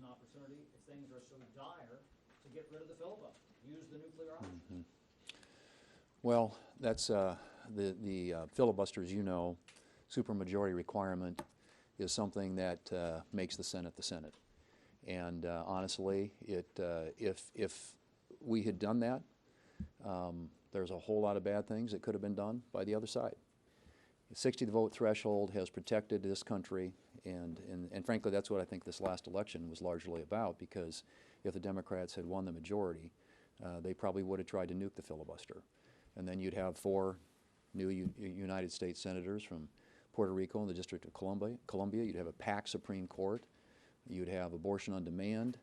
an opportunity, if things are so dire, to get rid of the filibuster, use the nuclear option. Mm-hmm. Well, that's the filibuster, as you know, supermajority requirement is something that makes the Senate the Senate. And honestly, if we had done that, there's a whole lot of bad things that could have been done by the other side. The 60 vote threshold has protected this country, and frankly, that's what I think this last election was largely about, because if the Democrats had won the majority, they probably would have tried to nuke the filibuster. And then you'd have 4 new United States senators from Puerto Rico and the District of Columbia. You'd have a packed Supreme Court. You'd have abortion on demand,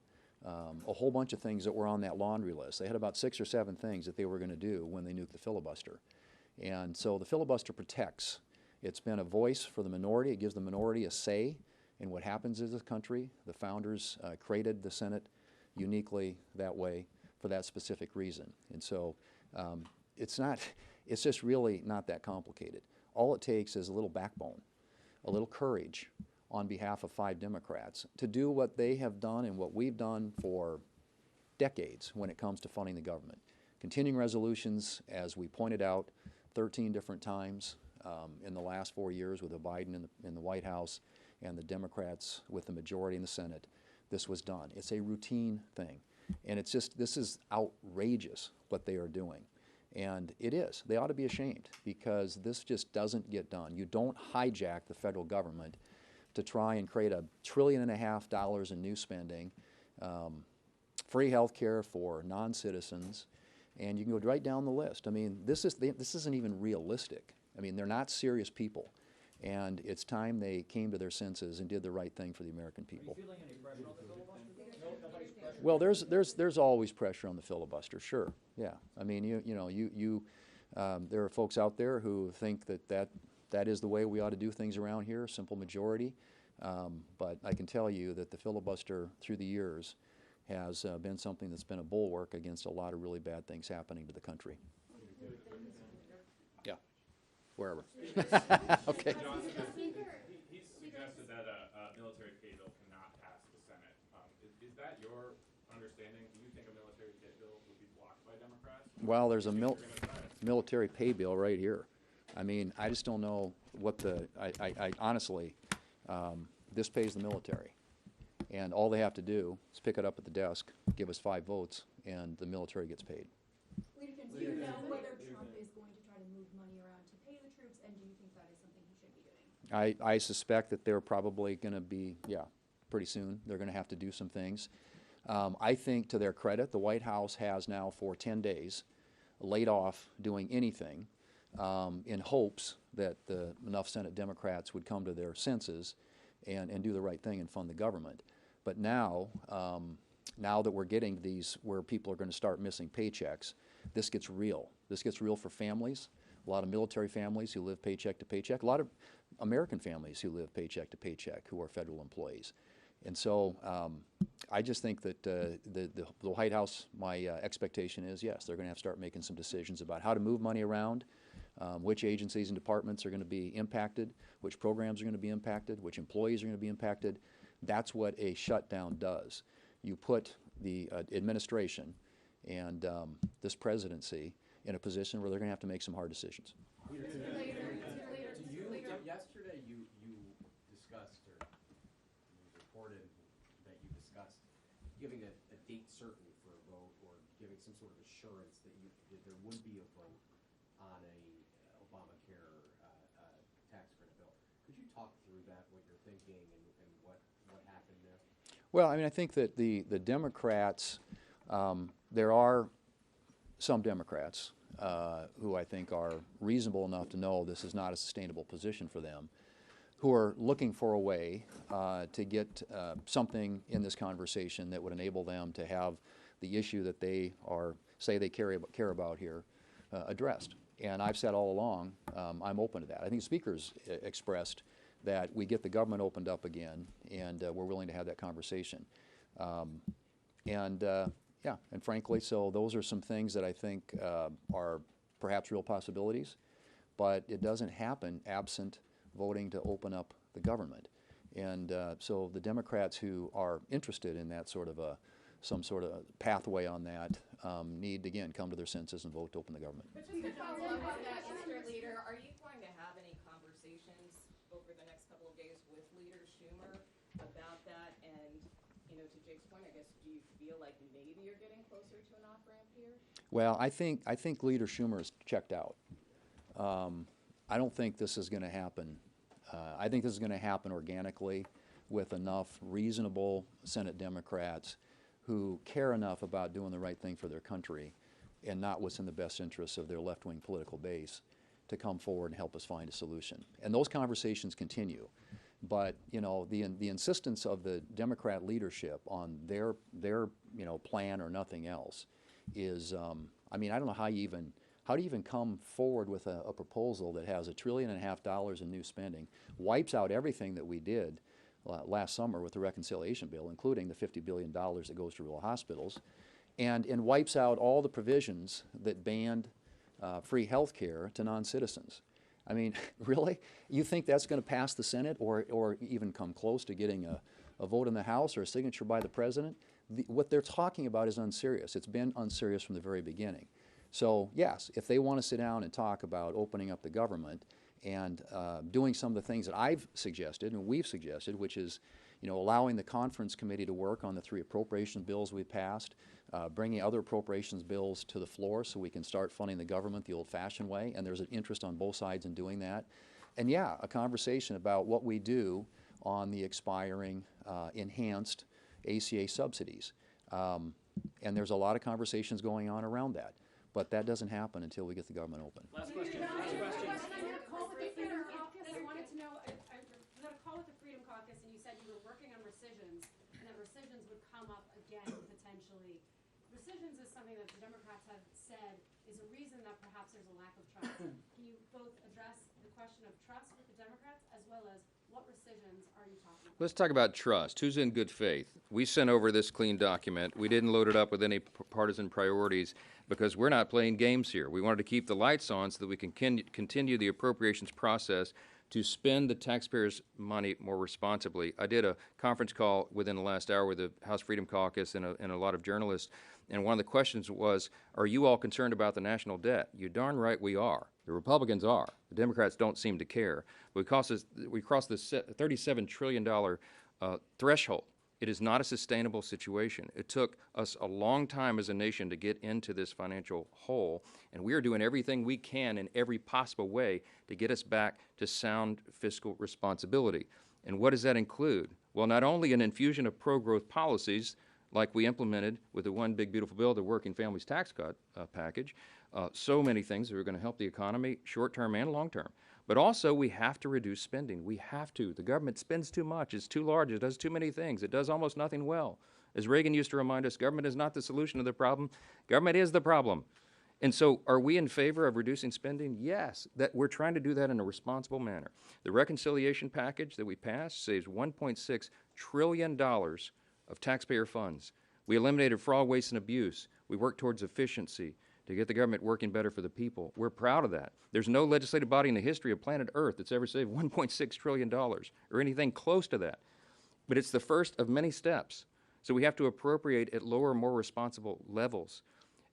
a whole bunch of things that were on that laundry list. They had about 6 or 7 things that they were going to do when they nuked the filibuster. And so the filibuster protects. It's been a voice for the minority. It gives the minority a say in what happens in this country. The founders created the Senate uniquely that way for that specific reason. And so it's just really not that complicated. All it takes is a little backbone, a little courage on behalf of 5 Democrats to do what they have done and what we've done for decades when it comes to funding the government. Continuing resolutions, as we pointed out 13 different times in the last 4 years with Biden in the White House and the Democrats with the majority in the Senate, this was done. It's a routine thing. And it's just, this is outrageous what they are doing. And it is. They ought to be ashamed, because this just doesn't get done. You don't hijack the federal government to try and create $1.5 trillion in new spending, free health care for non-citizens, and you can go right down the list. I mean, this isn't even realistic. I mean, they're not serious people. And it's time they came to their senses and did the right thing for the American people. Are you feeling any pressure on the filibuster? Nobody's pressuring. Well, there's always pressure on the filibuster, sure. Yeah, I mean, there are folks out there who think that is the way we ought to do things around here, simple majority. But I can tell you that the filibuster through the years has been something that's been a bulwark against a lot of really bad things happening to the country. Yeah, wherever. Okay. He suggested that a military pay bill cannot pass the Senate. Is that your understanding? Do you think a military pay bill would be blocked by Democrats? Well, there's a military pay bill right here. I mean, I just don't know what I honestly, this pays the military. And all they have to do is pick it up at the desk, give us 5 votes, and the military gets paid. Leader, do you know whether Trump is going to try to move money around to pay the troops, and do you think that is something he should be doing? I suspect that they're probably going to be, pretty soon. They're going to have to do some things. I think, to their credit, the White House has now for 10 days laid off doing anything in hopes that enough Senate Democrats would come to their senses and do the right thing and fund the government. But now that we're getting these where people are going to start missing paychecks, this gets real. This gets real for families, a lot of military families who live paycheck to paycheck, a lot of American families who live paycheck to paycheck who are federal employees. And so I just think that the White House, my expectation is, yes, they're going to have to start making some decisions about how to move money around, which agencies and departments are going to be impacted, which programs are going to be impacted, which employees are going to be impacted. That's what a shutdown does. You put the administration and this presidency in a position where they're going to have to make some hard decisions. Yesterday you discussed, or it was reported that you discussed giving a date certain for a vote, or giving some sort of assurance that there would be a vote on a Obamacare tax credit bill. Could you talk through that, what you're thinking, and what happened there? Well, I mean, I think that the Democrats, there are some Democrats who I think are reasonable enough to know this is not a sustainable position for them, who are looking for a way to get something in this conversation that would enable them to have the issue that they say they care about here addressed. And I've said all along, I'm open to that. I think the speakers expressed that we get the government opened up again, and we're willing to have that conversation. Yeah, and frankly, so those are some things that I think are perhaps real possibilities, but it doesn't happen absent voting to open up the government. And so the Democrats who are interested in that sort of some sort of pathway on that need to, again, come to their senses and vote to open the government. But just to follow up on that, Mr. Leader, are you going to have any conversations over the next couple of days with Leader Schumer about that? And, you know, to Jake's point, I guess, do you feel like maybe you're getting closer to an off-ramp here? Well, I think Leader Schumer is checked out. I don't think this is going to happen. I think this is going to happen organically with enough reasonable Senate Democrats who care enough about doing the right thing for their country and not what's in the best interests of their left-wing political base to come forward and help us find a solution. And those conversations continue. But, you know, the insistence of the Democrat leadership on their you know, plan or nothing else is, I mean, I don't know how do you even come forward with a proposal that has $1.5 trillion in new spending, wipes out everything that we did last summer with the reconciliation bill, including the $50 billion that goes to rural hospitals, and wipes out all the provisions that banned free health care to non-citizens. I mean, really? You think that's going to pass the Senate or even come close to getting a vote in the House or a signature by the President? What they're talking about is unserious. It's been unserious from the very beginning. So, yes, if they want to sit down and talk about opening up the government and doing some of the things that I've suggested and we've suggested, which is, you know, allowing the conference committee to work on the 3 appropriation bills we passed, bringing other appropriations bills to the floor so we can start funding the government the old-fashioned way, and there's an interest on both sides in doing that. And yeah, a conversation about what we do on the expiring enhanced ACA subsidies. And there's a lot of conversations going on around that. But that doesn't happen until we get the government open. Last question. Last question. I had a call with the Freedom Caucus. I wanted to know, I had a call with the Freedom Caucus, and you said you were working on rescissions, and that rescissions would come up again, potentially. Rescissions is something that the Democrats have said is a reason that perhaps there's a lack of trust. Can you both address the question of trust with the Democrats, as well as what rescissions are you talking about? Let's talk about trust. Who's in good faith? We sent over this clean document. We didn't load it up with any partisan priorities because we're not playing games here. We wanted to keep the lights on so that we can continue the appropriations process to spend the taxpayers' money more responsibly. I did a conference call within the last hour with the House Freedom Caucus and a lot of journalists, and one of the questions was, are you all concerned about the national debt? You're darn right we are. The Republicans are. The Democrats don't seem to care. We crossed the $37 trillion threshold. It is not a sustainable situation. It took us a long time as a nation to get into this financial hole, and we are doing everything we can in every possible way to get us back to sound fiscal responsibility. And what does that include? Well, not only an infusion of pro-growth policies like we implemented with the One Big Beautiful Bill, the Working Families Tax Cut package, so many things that are going to help the economy short-term and long-term. But also, we have to reduce spending. We have to. The government spends too much. It's too large. It does too many things. It does almost nothing well. As Reagan used to remind us, government is not the solution to the problem. Government is the problem. And so are we in favor of reducing spending? Yes. That we're trying to do that in a responsible manner. The reconciliation package that we passed saves $1.6 trillion of taxpayer funds. We eliminated fraud, waste, and abuse. We worked towards efficiency to get the government working better for the people. We're proud of that. There's no legislative body in the history of planet Earth that's ever saved $1.6 trillion or anything close to that. But it's the first of many steps. So we have to appropriate at lower, more responsible levels,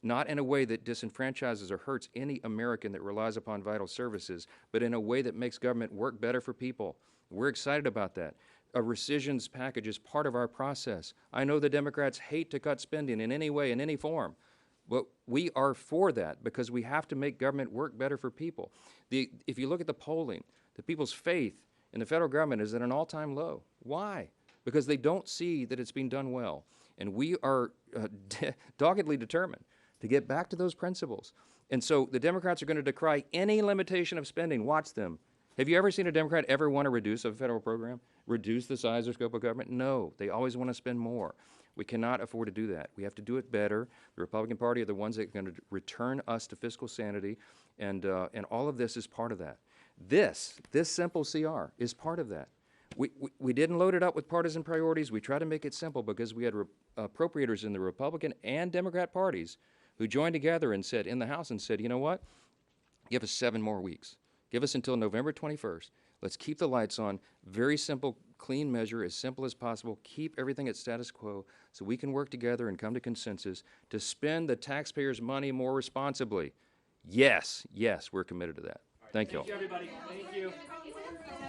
not in a way that disenfranchises or hurts any American that relies upon vital services, but in a way that makes government work better for people. We're excited about that. A rescissions package is part of our process. I know the Democrats hate to cut spending in any way, in any form. But we are for that because we have to make government work better for people. If you look at the polling, the people's faith in the federal government is at an all-time low. Why? Because they don't see that it's being done well. And we are doggedly determined to get back to those principles. And so the Democrats are going to decry any limitation of spending. Watch them. Have you ever seen a Democrat ever want to reduce a federal program? Reduce the size or scope of government? No. They always want to spend more. We cannot afford to do that. We have to do it better. The Republican Party are the ones that are going to return us to fiscal sanity, and all of this is part of that. This simple CR is part of that. We didn't load it up with partisan priorities. We tried to make it simple because we had appropriators in the Republican and Democrat parties who joined together and said, in the House, and said, you know what? Give us 7 more weeks. Give us until November 21st. Let's keep the lights on. Very simple, clean measure, as simple as possible, keep everything at status quo so we can work together and come to consensus to spend the taxpayers' money more responsibly. Yes, yes, we're committed to that. Thank you all. Thank you, everybody. Thank you. Is it